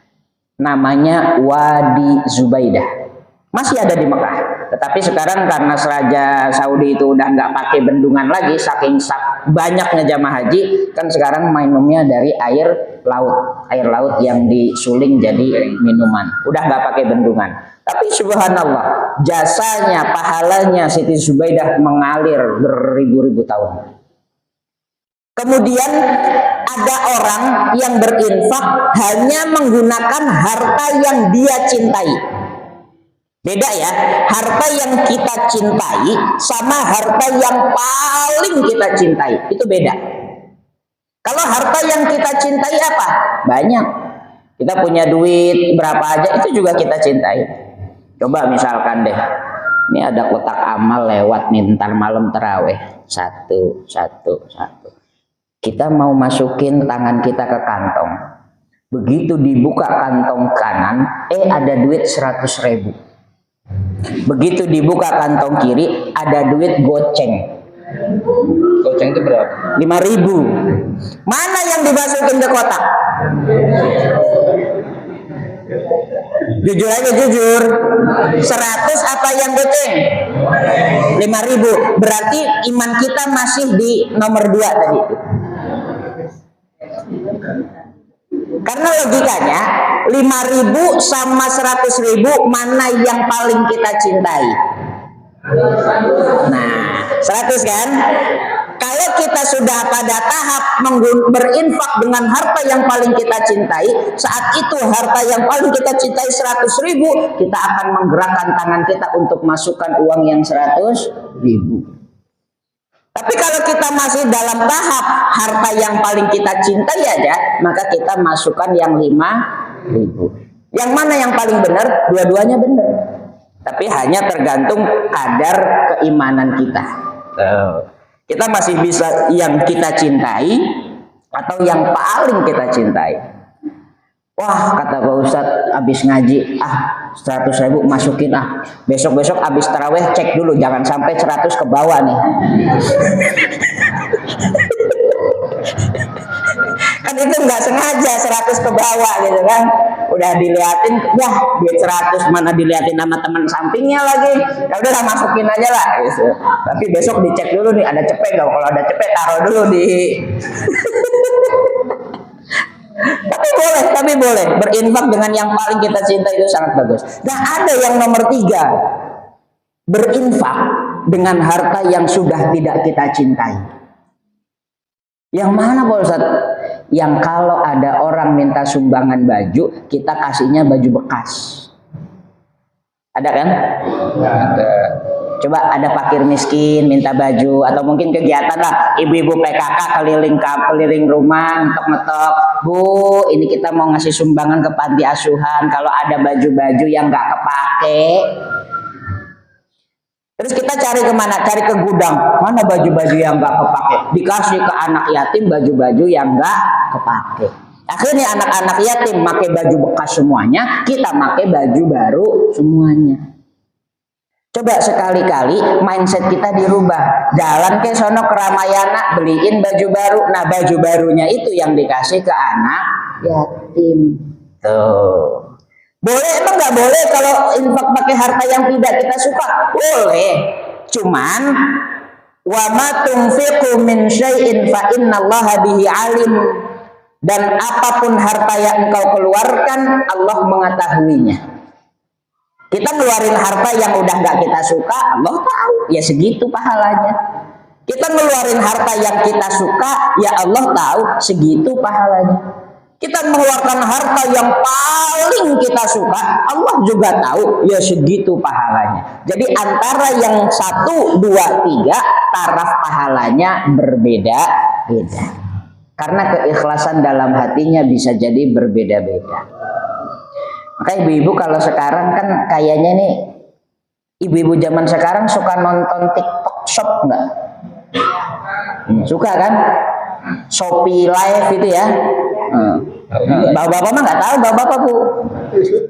Namanya Wadi Zubaidah. Masih ada di Mekah. Tetapi sekarang karena Raja Saudi itu udah nggak pakai bendungan lagi, saking banyaknya jamaah haji, kan sekarang minumnya dari air laut yang disuling jadi minuman. Udah nggak pakai bendungan. Tapi subhanallah, jasanya, pahalanya Siti Zubaidah mengalir beribu-ribu tahun. Kemudian ada orang yang berinfak hanya menggunakan harta yang dia cintai. Beda ya, harta yang kita cintai sama harta yang paling kita cintai, itu beda. Kalau harta yang kita cintai apa? Banyak. Kita punya duit berapa aja, itu juga kita cintai. Coba misalkan deh, ini ada kotak amal lewat nih, ntar malam terawih. Satu. Kita mau masukin tangan kita ke kantong. Begitu dibuka kantong kanan, ada duit 100.000. Begitu dibuka kantong kiri, ada duit goceng. Goceng itu berapa? 5.000. Mana yang dimasukin ke kotak? Jujur aja, jujur. 100 apa yang goceng? 5.000. Berarti iman kita masih di nomor 2 tadi. Karena logikanya 5.000 sama 100.000 mana yang paling kita cintai? Nah, 100 kan? Kalau kita sudah pada tahap berinfak dengan harta yang paling kita cintai, saat itu harta yang paling kita cintai 100.000, kita akan menggerakkan tangan kita untuk masukkan uang yang 100.000. Tapi kalau kita masih dalam tahap harta yang paling kita cintai aja, maka kita masukkan yang 5.000. Yang mana yang paling benar? Dua-duanya benar. Tapi hanya tergantung kadar keimanan kita. Kita masih bisa yang kita cintai atau yang paling kita cintai. Wah, kata Pak Ustadz, habis ngaji, 100.000 masukin besok-besok habis taraweh cek dulu, jangan sampai 100 ke bawah nih. Kan itu nggak sengaja 100 ke bawah gitu kan. Udah diliatin, wah duit 100 mana diliatin sama teman sampingnya lagi. Ya udah masukin aja lah gitu. Tapi besok dicek dulu nih, ada cepet nggak? Kalau ada cepet taruh dulu di tapi boleh berinfak dengan yang paling kita cinta, itu sangat bagus. Nah, ada yang nomor 3, berinfak dengan harta yang sudah tidak kita cintai. Yang mana Pak Ustadz? Yang kalau ada orang minta sumbangan baju, kita kasihnya baju bekas. Ada kan? Ada. Coba ada fakir miskin minta baju, atau mungkin kegiatan lah ibu-ibu PKK keliling rumah ngetok-ngetok, Bu, ini kita mau ngasih sumbangan ke panti asuhan, kalau ada baju-baju yang nggak kepake. Terus kita cari kemana? Cari ke gudang, mana baju-baju yang nggak kepake, dikasih ke anak yatim baju-baju yang nggak kepake. Akhirnya anak-anak yatim pakai baju bekas semuanya, kita pakai baju baru semuanya. Coba sekali-kali mindset kita dirubah. Jalan ke sono ke Ramayana, beliin baju baru. Nah, baju barunya itu yang dikasih ke anak yatim. Tuh. Boleh emang nggak boleh kalau infak pakai harta yang tidak kita suka? Boleh. Cuman wa ma tunfiqu min syai'in fa innallaha bihi alim. Dan apapun harta yang engkau keluarkan, Allah mengetahuinya. Kita ngeluarin harta yang udah nggak kita suka, Allah tahu, ya segitu pahalanya. Kita ngeluarin harta yang kita suka, ya Allah tahu, segitu pahalanya. Kita mengeluarkan harta yang paling kita suka, Allah juga tahu ya segitu pahalanya. Jadi antara yang 1, 2, 3 taraf pahalanya berbeda-beda. Karena keikhlasan dalam hatinya bisa jadi berbeda-beda. Maka ibu-ibu kalau sekarang kan kayaknya nih, ibu-ibu zaman sekarang suka nonton TikTok Shop nggak? Suka kan? Shopee Live itu ya. Bapak-bapak mah nggak tahu, bapak-bapak Bu.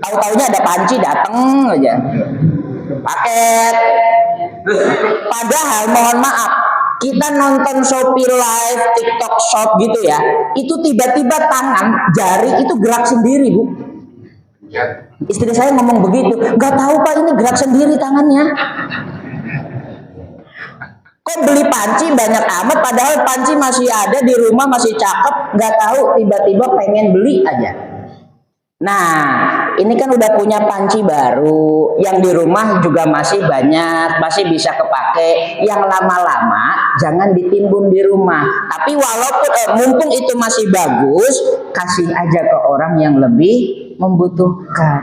Tahu-taunya ada panci datang aja. Paket. Padahal mohon maaf, kita nonton Shopee Live, TikTok Shop gitu ya, itu tiba-tiba tangan, jari itu gerak sendiri Bu. Istri saya ngomong begitu, nggak tahu Pak ini gerak sendiri tangannya. Kok beli panci banyak amat, padahal panci masih ada di rumah, masih cakep, nggak tahu tiba-tiba pengen beli aja. Nah, ini kan udah punya panci baru, yang di rumah juga masih banyak, masih bisa kepake. Yang lama-lama jangan ditimbun di rumah. Tapi walaupun mumpung itu masih bagus, kasih aja ke orang yang lebih membutuhkan.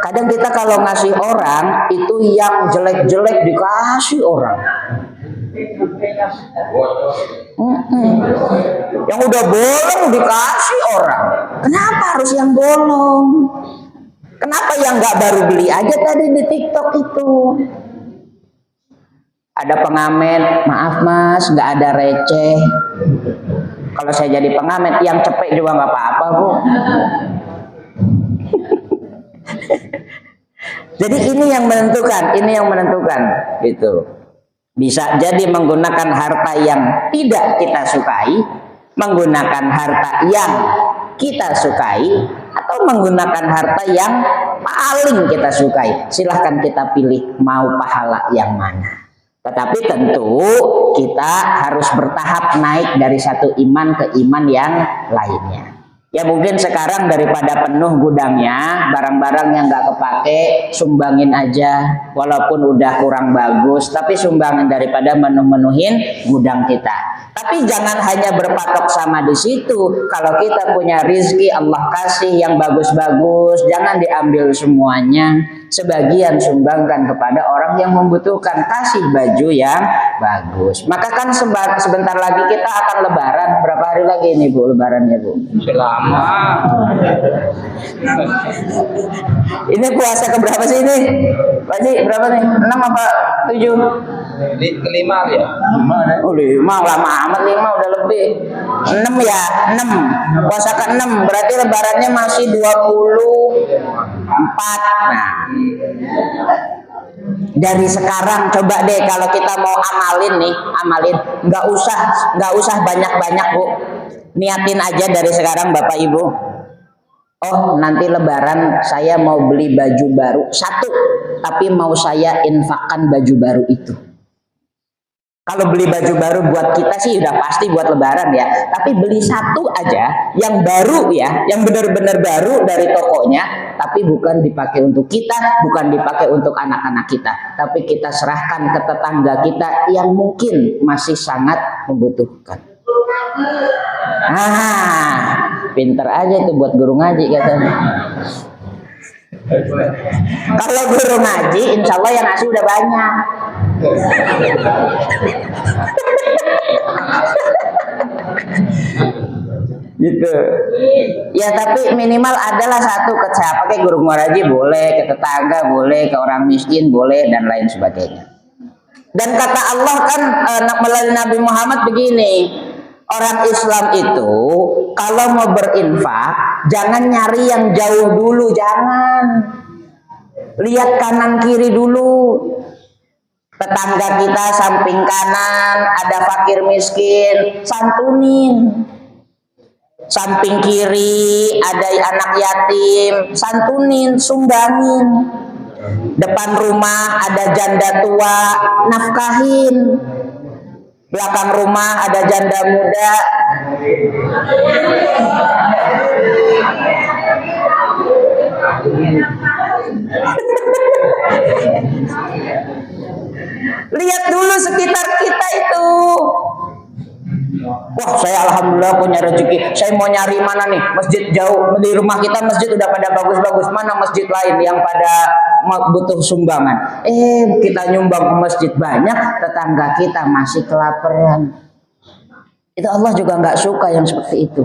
Kadang kita kalau ngasih orang itu yang jelek-jelek dikasih orang. Yang udah bolong dikasih orang. Kenapa harus yang bolong? Kenapa yang nggak baru beli aja tadi di TikTok itu? Ada pengamen, maaf mas, nggak ada receh. Kalau saya jadi pengamen, yang cepet juga nggak apa-apa Bu. Jadi ini yang menentukan, gitu. Bisa jadi menggunakan harta yang tidak kita sukai, menggunakan harta yang kita sukai, atau menggunakan harta yang paling kita sukai. Silahkan kita pilih mau pahala yang mana. Tetapi tentu kita harus bertahap naik dari satu iman ke iman yang lainnya. Ya mungkin sekarang daripada penuh gudangnya, barang-barang yang nggak kepake, sumbangin aja. Walaupun udah kurang bagus, tapi sumbangin daripada menuhin gudang kita. Tapi jangan hanya berpatok sama di situ. Kalau kita punya rizki Allah kasih yang bagus-bagus, jangan diambil semuanya. Sebagian sumbangkan kepada orang yang membutuhkan, kasih baju yang bagus. Maka kan sebentar lagi kita akan lebaran. Berapa hari lagi ini Bu lebarannya Bu? Selama. Ini puasa keberapa sih ini? Pak Ji, berapa nih? 6 apa 7? Kelima ya? 5 lama amat, 5 udah lebih. 6 ya, 6. Puasa ke-6 berarti lebarannya masih 24. Nah, dari sekarang coba deh kalau kita mau amalin nggak usah banyak-banyak Bu. Niatin aja dari sekarang Bapak Ibu. Oh nanti lebaran saya mau beli baju baru 1, tapi mau saya infakkan baju baru itu. Kalau beli baju baru buat kita sih udah pasti buat lebaran ya. Tapi beli 1 aja yang baru ya, yang benar-benar baru dari tokonya, tapi bukan dipakai untuk kita, bukan dipakai untuk anak-anak kita, tapi kita serahkan ke tetangga kita yang mungkin masih sangat membutuhkan. Pinter aja itu buat guru ngaji katanya. Kalau guru ngaji, insya Allah yang ngasih udah banyak. Gitu. Ya tapi minimal adalah 1 ke siapa, kayak guru ngaji boleh, ke tetangga boleh, ke orang miskin boleh, dan lain sebagainya. Dan kata Allah kan melalui Nabi Muhammad begini, orang Islam itu kalau mau berinfak jangan nyari yang jauh dulu, jangan. Lihat kanan kiri dulu. Tetangga kita samping kanan ada fakir miskin, santunin. Samping kiri ada anak yatim, santunin, sumbangin. Depan rumah ada janda tua, nafkahin. Belakang rumah ada janda muda. Lihat dulu sekitar kita itu. Wah, saya alhamdulillah alhamdulillah punya rezeki. Saya mau nyari mana nih masjid jauh, di rumah kita masjid udah pada bagus-bagus, mana masjid lain yang pada butuh sumbangan. Kita nyumbang ke masjid banyak, tetangga kita masih kelaparan. Itu Allah juga nggak suka yang seperti itu.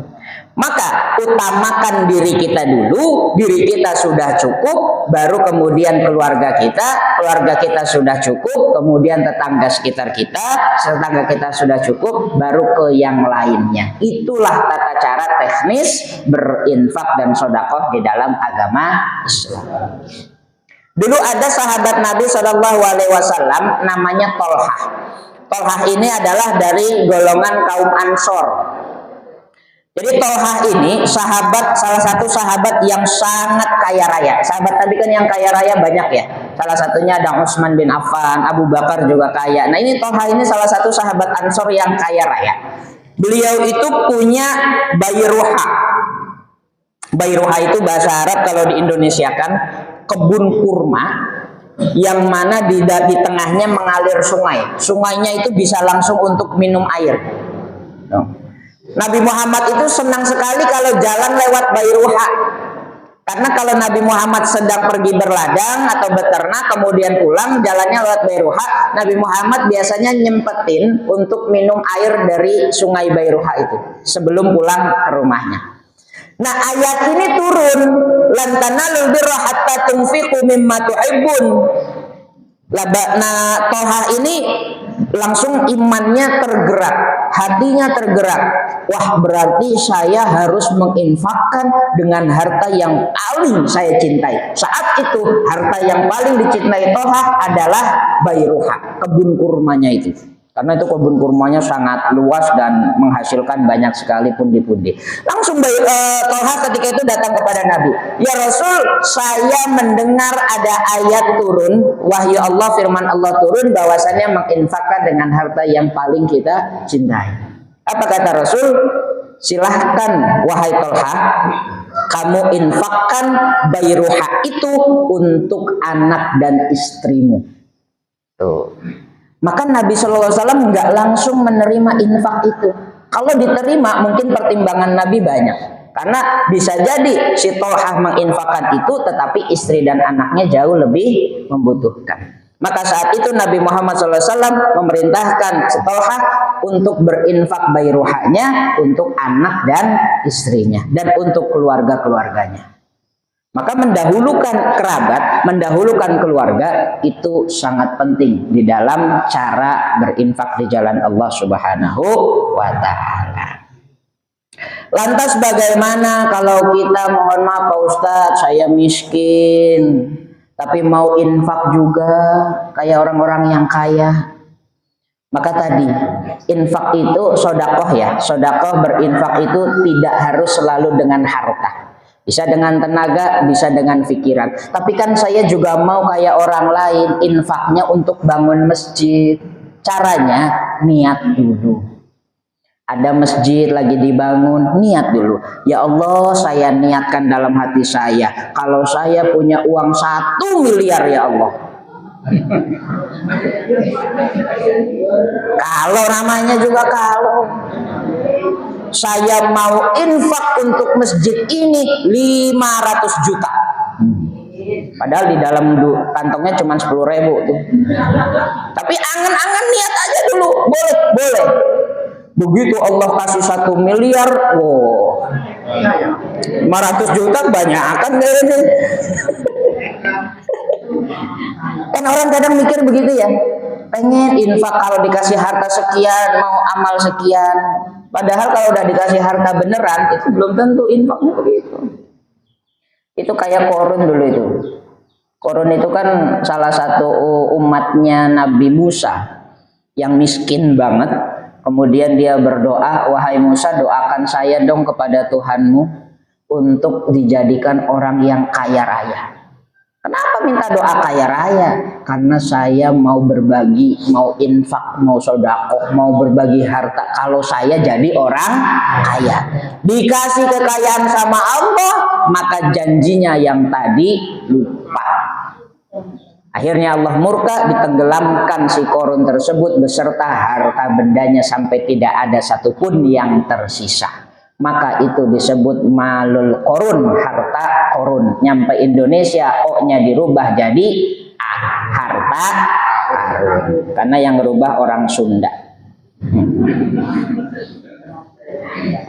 Maka utamakan diri kita dulu, diri kita sudah cukup, baru kemudian keluarga kita sudah cukup, kemudian tetangga sekitar kita, tetangga kita sudah cukup, baru ke yang lainnya. Itulah tata cara teknis berinfak dan sedekah di dalam agama Islam. Dulu ada sahabat Nabi SAW namanya Tolhah. Tolhah ini adalah dari golongan kaum Ansor. Jadi Tolhah ini salah satu sahabat yang sangat kaya raya. Sahabat Nabi kan yang kaya raya banyak ya. Salah satunya ada Utsman bin Affan, Abu Bakar juga kaya. Nah ini Tolhah ini salah satu sahabat Ansor yang kaya raya. Beliau itu punya Bayruha. Bayruha itu bahasa Arab, kalau di Indonesia kan kebun kurma yang mana di tengahnya mengalir sungai. Sungainya itu bisa langsung untuk minum air. Nabi Muhammad itu senang sekali kalau jalan lewat Bayruha. Karena kalau Nabi Muhammad sedang pergi berladang atau beternak kemudian pulang jalannya lewat Bayruha, Nabi Muhammad biasanya nyempetin untuk minum air dari sungai Bayruha itu sebelum pulang ke rumahnya. Nah ayat ini turun, lan tanalul birra hatta tunfiqu mimma tuhibbun. Nah Tolhah ini langsung imannya tergerak, hatinya tergerak. Wah berarti saya harus menginfakkan dengan harta yang paling saya cintai. Saat itu harta yang paling dicintai Tolhah adalah Bayruha, kebun kurmanya itu. Karena itu kebun kurmanya sangat luas dan menghasilkan banyak sekali pundi-pundi. Langsung Tolhah ketika itu datang kepada Nabi. Ya Rasul, saya mendengar ada ayat turun, wahyu Allah, firman Allah turun bahwasannya menginfakkan dengan harta yang paling kita cintai. Apa kata Rasul? Silahkan wahai Tolhah, kamu infakkan Bayruha itu untuk anak dan istrimu. Tuh. Maka Nabi SAW nggak langsung menerima infak itu. Kalau diterima mungkin pertimbangan Nabi banyak. Karena bisa jadi si Tolhah menginfakkan itu tetapi istri dan anaknya jauh lebih membutuhkan. Maka saat itu Nabi Muhammad SAW memerintahkan si Tolhah untuk berinfak Bayruhanya untuk anak dan istrinya. Dan untuk keluarga-keluarganya. Maka mendahulukan kerabat, mendahulukan keluarga itu sangat penting di dalam cara berinfak di jalan Allah Subhanahu wa Ta'ala. Lantas bagaimana kalau kita, mohon maaf Pak Ustadz, saya miskin tapi mau infak juga kayak orang-orang yang kaya? Maka tadi infak itu sedekah ya, sedekah berinfak itu tidak harus selalu dengan harta. Bisa dengan tenaga, bisa dengan pikiran. Tapi kan saya juga mau kayak orang lain, infaknya untuk bangun masjid. Caranya niat dulu. Ada masjid lagi dibangun, niat dulu. Ya Allah, saya niatkan dalam hati saya, kalau saya punya uang 1 miliar ya Allah. Kalau namanya juga kalau. Saya mau infak untuk masjid ini 500 juta. Padahal di dalam kantongnya cuma 10.000 tuh. Tapi angan-angan niat aja dulu, boleh. Begitu Allah kasih 1 miliar, wow, 500 juta banyak kan kayaknya. Kan orang kadang mikir begitu ya, pengen infak kalau dikasih harta sekian, mau amal sekian. Padahal kalau udah dikasih harta beneran, itu belum tentu infaknya begitu. Itu kayak Korun dulu itu. Korun itu kan salah satu umatnya Nabi Musa yang miskin banget. Kemudian dia berdoa, wahai Musa, doakan saya dong kepada Tuhanmu untuk dijadikan orang yang kaya raya. Kenapa minta doa kaya raya? Karena saya mau berbagi, mau infak, mau sedekah, mau berbagi harta. Kalau saya jadi orang kaya, dikasih kekayaan sama Allah, maka janjinya yang tadi lupa. Akhirnya Allah murka, ditenggelamkan si Korun tersebut beserta harta bendanya sampai tidak ada satupun yang tersisa. Maka itu disebut malul Korun, harta Korun. Nyampe Indonesia, O-nya dirubah jadi A, harta Karun. Karena yang merubah orang Sunda.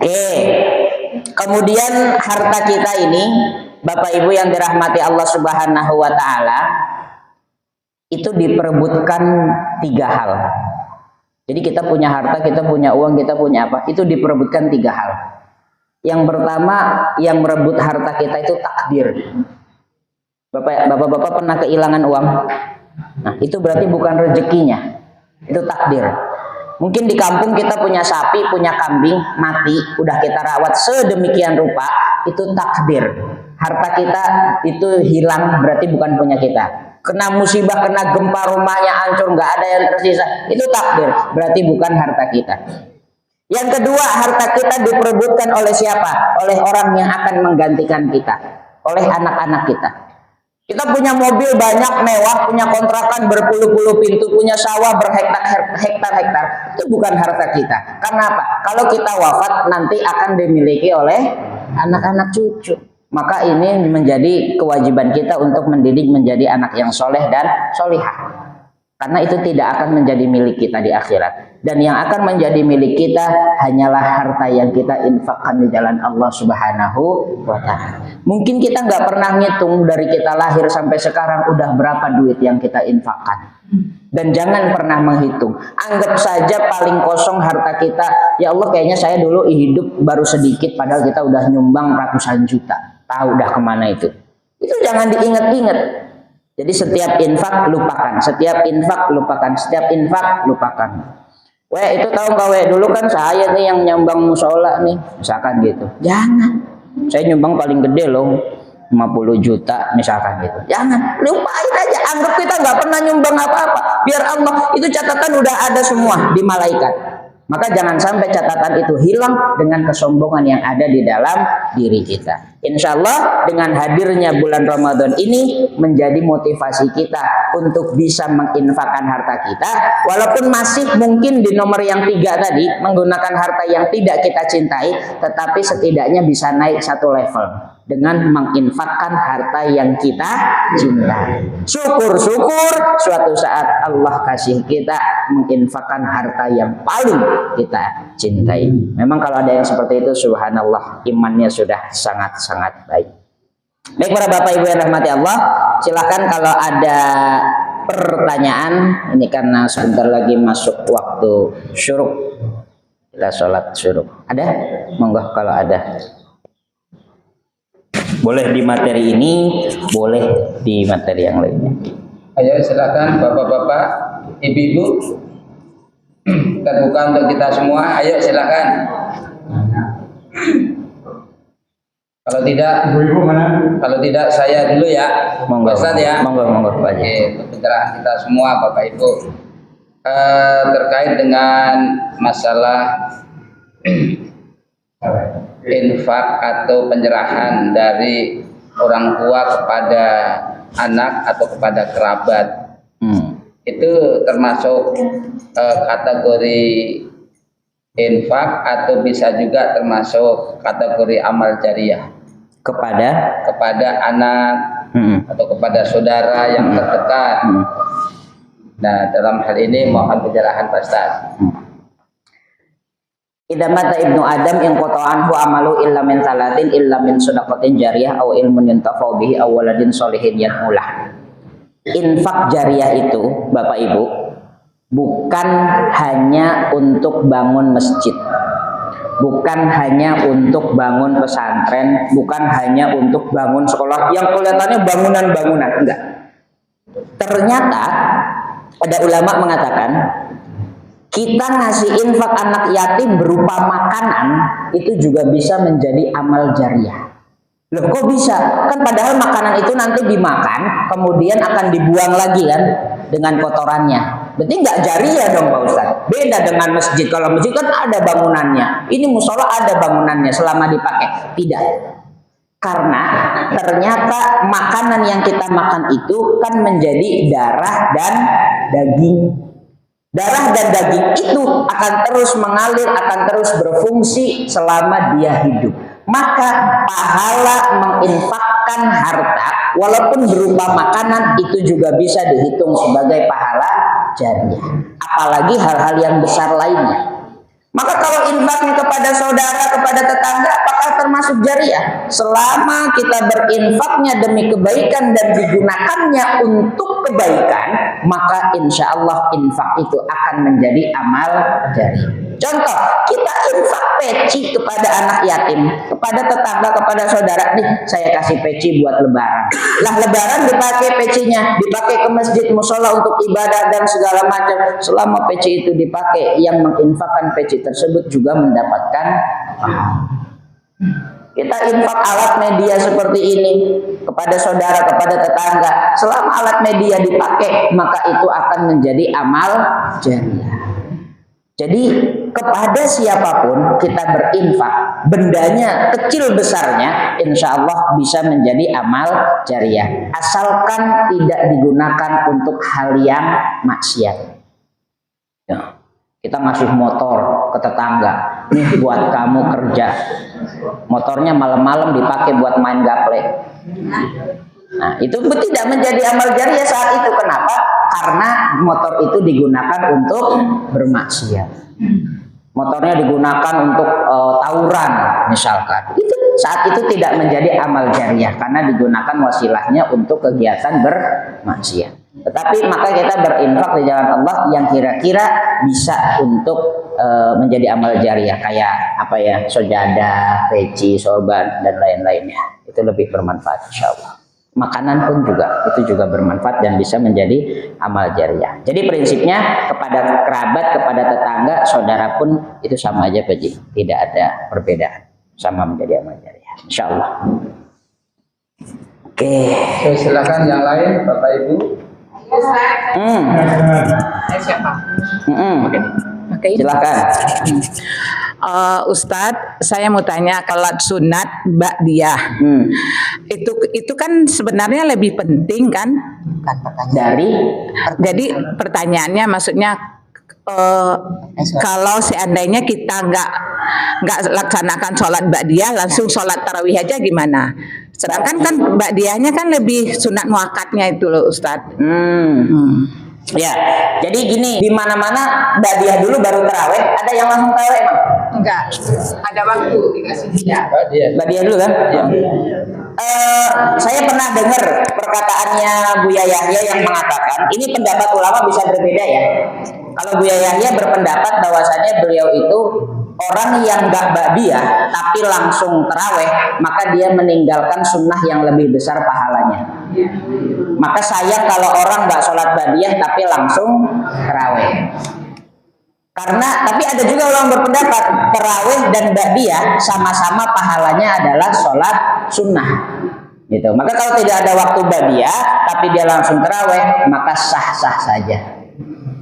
Oke, kemudian harta kita ini, Bapak Ibu yang dirahmati Allah Subhanahu wa Ta'ala, itu diperebutkan 3 hal. Jadi kita punya harta, kita punya uang, kita punya apa, itu diperebutkan 3 hal. Yang pertama, yang merebut harta kita itu takdir. Bapak-bapak pernah kehilangan uang? Nah, itu berarti bukan rezekinya, itu takdir. Mungkin di kampung kita punya sapi, punya kambing, mati, udah kita rawat sedemikian rupa, itu takdir. Harta kita itu hilang, berarti bukan punya kita. Kena musibah, kena gempa, rumahnya hancur, nggak ada yang tersisa, itu takdir, berarti bukan harta kita. Yang kedua, harta kita diperebutkan oleh siapa? Oleh orang yang akan menggantikan kita, oleh anak-anak kita. Kita punya mobil banyak, mewah, punya kontrakan berpuluh-puluh pintu, punya sawah berhektar-hektar, itu bukan harta kita. Karena apa? Kalau kita wafat, nanti akan dimiliki oleh anak-anak cucu. Maka ini menjadi kewajiban kita untuk mendidik menjadi anak yang soleh dan solihah. Karena itu tidak akan menjadi milik kita di akhirat. Dan yang akan menjadi milik kita hanyalah harta yang kita infakkan di jalan Allah Subhanahu wa Ta'ala. Mungkin kita nggak pernah ngitung dari kita lahir sampai sekarang udah berapa duit yang kita infakkan. Dan jangan pernah menghitung. Anggap saja paling kosong harta kita. Ya Allah, kayaknya saya dulu hidup baru sedikit, padahal kita udah nyumbang ratusan juta. Tahu dah kemana itu. Itu jangan diingat-ingat. Jadi setiap infak lupakan, setiap infak lupakan, setiap infak lupakan. Weh, itu tahu nggak, weh, dulu kan saya nih yang nyumbang musola nih, misalkan gitu. Jangan. Saya nyumbang paling gede loh, 50 juta misalkan gitu. Jangan, lupain aja, anggap kita nggak pernah nyumbang apa-apa. Biar Allah, itu catatan udah ada semua di malaikat. Maka jangan sampai catatan itu hilang dengan kesombongan yang ada di dalam diri kita. Insya Allah dengan hadirnya bulan Ramadan ini menjadi motivasi kita untuk bisa menginfakkan harta kita. Walaupun masih mungkin di nomor yang 3 tadi, menggunakan harta yang tidak kita cintai, tetapi setidaknya bisa naik 1 level dengan menginfakkan harta yang kita cintai. Syukur-syukur suatu saat Allah kasih kita menginfakkan harta yang paling kita cintai. Memang kalau ada yang seperti itu, subhanallah, imannya sudah sangat-sangat baik. Baik para bapak ibu yang rahmati Allah, silakan kalau ada pertanyaan. Ini karena sebentar lagi masuk waktu syuruk, kita sholat syuruk. Ada? Monggo kalau ada. Boleh di materi ini, boleh di materi yang lainnya. Ayo silakan bapak-bapak, ibu-ibu, terbuka untuk kita semua. Ayo silakan. Kalau tidak, ibu-ibu mana? Kalau tidak saya dulu ya, Monggo, Ustaz ya. Monggo, Pak. Oke, untuk pencerahan kita semua bapak ibu terkait dengan masalah infak atau penyerahan dari orang tua kepada anak atau kepada kerabat. Itu termasuk kategori infak atau bisa juga termasuk kategori amal jariah kepada anak atau kepada saudara yang terdekat. Nah, dalam hal ini mohon pencerahan Pak Ustaz. Idza mata ibnu Adam in qata anhu amalu illa min salatin illa min shadaqatin jariyah aw ilmun yuntafa'u bihi aw waladin sholihin yad'ulah. Infak jariah itu, Bapak Ibu, bukan hanya untuk bangun masjid, bukan hanya untuk bangun pesantren, bukan hanya untuk bangun sekolah yang kelihatannya bangunan-bangunan, enggak. Ternyata ada ulama mengatakan kita ngasih infak anak yatim berupa makanan itu juga bisa menjadi amal jariah. Loh kok bisa? Kan padahal makanan itu nanti dimakan, kemudian akan dibuang lagi kan dengan kotorannya. Berarti nggak jariah dong Pak Ustaz. Beda dengan masjid. Kalau masjid kan ada bangunannya. Ini musola ada bangunannya selama dipakai. Tidak. Karena ternyata makanan yang kita makan itu kan menjadi darah dan daging. Darah dan daging itu akan terus mengalir, akan terus berfungsi selama dia hidup. Maka pahala menginfakkan harta walaupun berupa makanan itu juga bisa dihitung sebagai pahala jariah. Apalagi hal-hal yang besar lainnya. Maka kalau infaknya kepada saudara, kepada tetangga, apakah termasuk jariah? Selama kita berinfaknya demi kebaikan dan digunakannya untuk kebaikan, maka insya Allah infak itu akan menjadi amal jariah. Contoh, kita infak peci kepada anak yatim, kepada tetangga, kepada saudara. Nih, saya kasih peci buat lebaran. Lah lebaran dipakai pecinya, dipakai ke masjid, musola untuk ibadah dan segala macam. Selama peci itu dipakai, yang menginfakkan peci tersebut juga mendapatkan pahala. Kita infak alat media seperti ini kepada saudara, kepada tetangga. Selama alat media dipakai, maka itu akan menjadi amal jariah. Jadi kepada siapapun kita berinfak, bendanya kecil besarnya, insya Allah bisa menjadi amal jariah. Asalkan tidak digunakan untuk hal yang maksiat. Ya, kita ngasih motor ke tetangga, nih buat kamu kerja. Motornya malam-malam dipakai buat main gaple. Nah, itu tidak menjadi amal jariah saat itu. Kenapa? Karena motor itu digunakan untuk bermaksiat. Motornya digunakan untuk tawuran misalkan. Itu saat itu tidak menjadi amal jariah karena digunakan wasilahnya untuk kegiatan bermaksiat. Tetapi maka kita berinfak di jalan Allah yang kira-kira bisa untuk menjadi amal jariah, kayak apa ya, sojadah, peci, sorban dan lain-lainnya. Itu lebih bermanfaat insyaallah. Makanan pun juga itu juga bermanfaat dan bisa menjadi amal jariah. Jadi prinsipnya kepada kerabat, kepada tetangga, saudara pun itu sama aja Pak Ji. Tidak ada perbedaan, sama menjadi amal jariah insyaallah. Oke. Silakan yang lain Bapak Ibu. Siapa? Oke, silakan. Ustadz, saya mau tanya kalau sunat ba'diyah itu kan sebenarnya lebih penting kan? Dari Jadi pertanyaannya maksudnya kalau seandainya kita nggak laksanakan sholat ba'diyah, langsung sholat tarawih aja gimana? Sedangkan kan ba'diyahnya kan lebih sunat muakkadnya itu loh Ustadz. Ya, jadi gini, di mana-mana ba'diyah dulu baru tarawih. Ada yang langsung tarawih emang? Enggak, ada waktu dikasih dia. Ba'diyah dulu kan? Ya. Saya pernah dengar perkataannya Buya Yahya yang mengatakan, ini pendapat ulama bisa berbeda ya. Kalau Buya Yahya berpendapat bahwasanya beliau itu orang yang gak ba'diyah tapi langsung tarawih, maka dia meninggalkan sunnah yang lebih besar pahalanya. Maka sayang kalau orang gak sholat ba'diyah tapi langsung tarawih. Karena tapi ada juga orang berpendapat tarawih dan ba'diyah sama-sama pahalanya adalah sholat sunnah. Gitu. Maka kalau tidak ada waktu ba'diyah tapi dia langsung tarawih, maka sah-sah saja.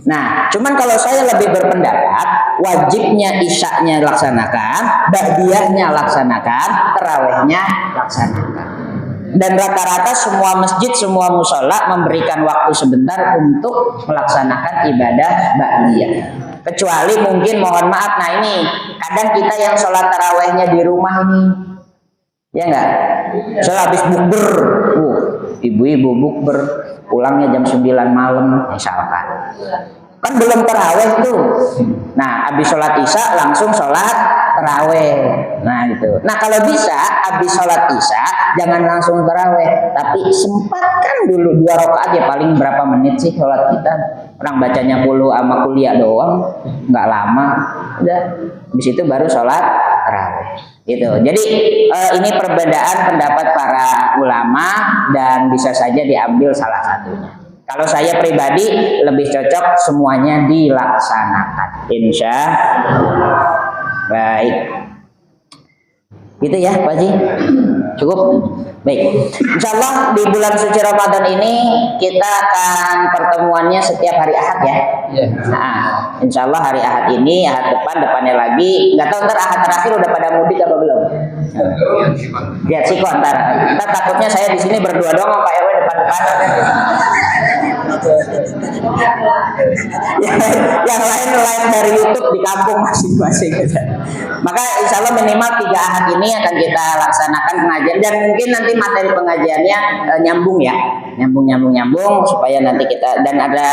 Nah, cuman kalau saya lebih berpendapat wajibnya isya'nya laksanakan, ba'diyahnya laksanakan, tarawihnya laksanakan. Dan rata-rata semua masjid, semua musola memberikan waktu sebentar untuk melaksanakan ibadah ba'diyah. Kecuali mungkin mohon maaf, nah ini kadang kita yang sholat tarawihnya di rumah ini, ya enggak? Saya habis bukber, ibu-ibu bukber, pulangnya jam 9 malam misalkan. Kan belum tarawih tuh. Nah, habis sholat isya langsung sholat tarawih. Nah gitu. Nah kalau bisa habis sholat isya jangan langsung tarawih, tapi sempatkan dulu 2 rakaat ya, paling berapa menit sih sholat kita? Orang bacanya 10 sama kuliah doang, nggak lama. Udah, habis itu baru sholat tarawih. Gitu. Jadi ini perbedaan pendapat para ulama dan bisa saja diambil salah satunya. Kalau saya pribadi lebih cocok semuanya dilaksanakan, insya Allah. Baik, gitu ya Pak Ji. Cukup? Baik. Insya Allah di bulan suci Ramadan ini kita akan pertemuannya setiap hari Ahad ya. Iya. Nah, insya Allah hari Ahad ini, Ahad depannya lagi. Nggak tahu ntar Ahad terakhir udah pada mudik apa belum? Lihat sih kok ntar takutnya saya di sini berdua doang sama Pak RW depan-depan. yang lain dari YouTube di kampung masing-masing. Maka insya Allah minimal 3 Ahad ini akan kita laksanakan pengajian, dan mungkin nanti materi pengajiannya nyambung ya, nyambung supaya nanti kita dan ada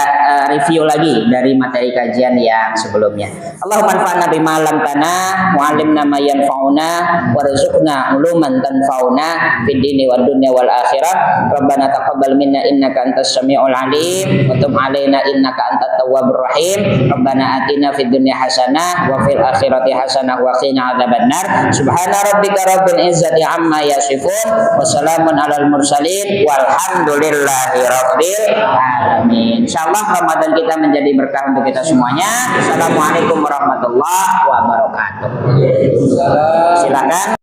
review lagi dari materi kajian yang sebelumnya. Allahumma anfa'na bima 'allamtana wa 'allimna ma yanfa'una warzuqna uluman tanfa'una fid dini wad dunya wal akhirah. Rabbana taqabbal minna innaka antas samiul alim wa tub 'alaina innaka antat tawwabur rahim. Rabbana atina fid dunya hasanah wa fil akhirati hasanah wa qina adzabannar. Subhana rabbika rabbil izzati amma yasifun wa salamun alal mursalin walhamdulillahi rabbil alamin. Insyaallah Ramadan kita menjadi berkah untuk kita semuanya. Assalamualaikum warahmatullahi wabarakatuh. Silakan.